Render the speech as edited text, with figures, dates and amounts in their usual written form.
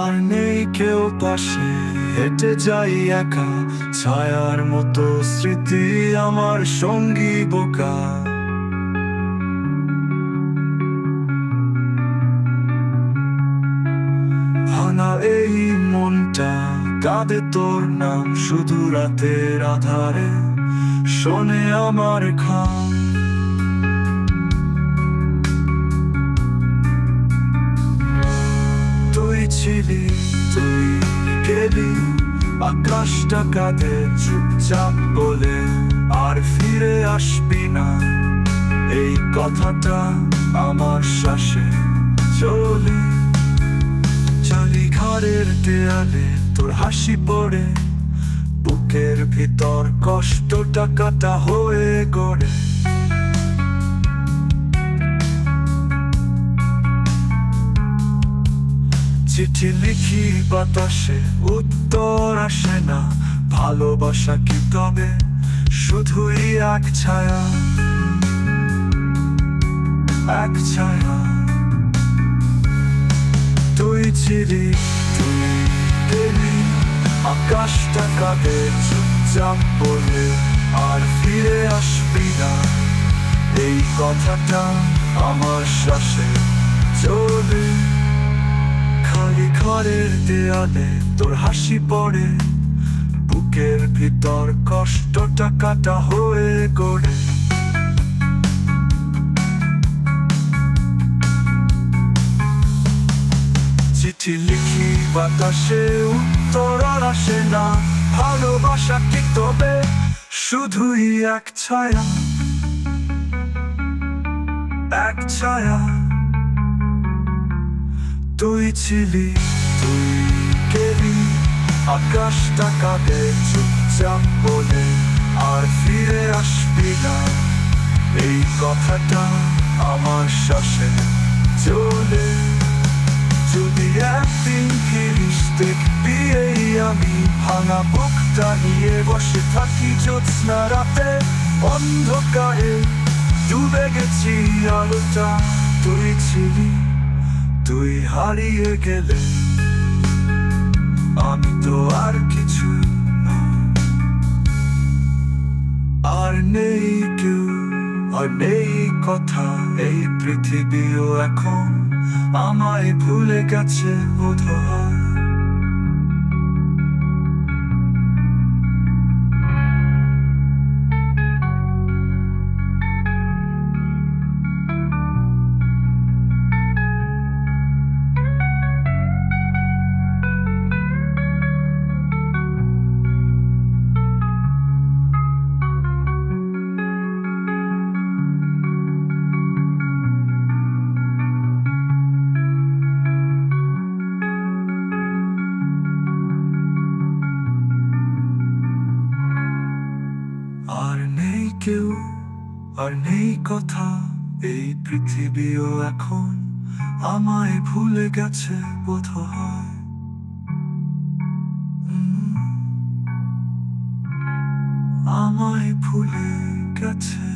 আর নেই কেউ পাশে, হেঁটে যাই একা, ছায়ার মতো স্মৃতি আমার সঙ্গী বোকা। ভাঙা এই মনটা কাঁদে তোর নাম, শুধু রাতের আধারে শোনে আমার খাম। তুই ছিলি, তুই গেলি, আকাশটা কাঁদে চুপচাপ বলে আর ফিরে আসবি না। এই কথাটা আমার শ্বাসে চলে, চলি ঘরের দেয়ালে তোর হাসি পড়ে, বুকের ভিতর কষ্টটা কাটা হয়ে গড়ে। চিঠি লিখি বাতাসে, উত্তর আসে না। ভালোবাসা কি তবে শুধুই এক ছায়া, এক ছায়া। তুই ছিলি, তুই গেলি, আকাশটা কাঁদে চুপচাপ বলে আর ফিরে আসবি না। এই কথাটা আমার শ্বাসে চলে, খালি ঘরের দেয়ালে তোর হাসি পড়ে, বুকের ভিতর কষ্টটা কাটা হয়ে গড়ে। চিঠি লিখি বাতাসে, উত্তর আর আসে না। ভালোবাসা কি তবে শুধুই এক ছায়া, এক ছায়া। তুই ছিলি, তুই গেলি, আকাশটা কাঁদে চুপচাপ বলে আর ফিরে আসবি না। এই কথাটা আমার শ্বাসে চলে, যদি একদিন ফিরিস দেখবি এই আমি ভাঙা বুকটা নিয়ে বসে থাকি জ্যোৎস্না রাতে। অন্ধকারে ডুবে গেছি আলোটা, তুই ছিলি, তুই হারিয়ে গেলে আমি তো আর কিছু না। আর নেই কেউ, আর নেই কথা, এই পৃথিবীও এখন আমায় ভুলে গেছে বোধহয়। আর নেই কেউ, আর নেই কথা, এই পৃথিবীও এখন আমায় ভুলে গেছে বোধহয়। আমায় ভুলে গেছে।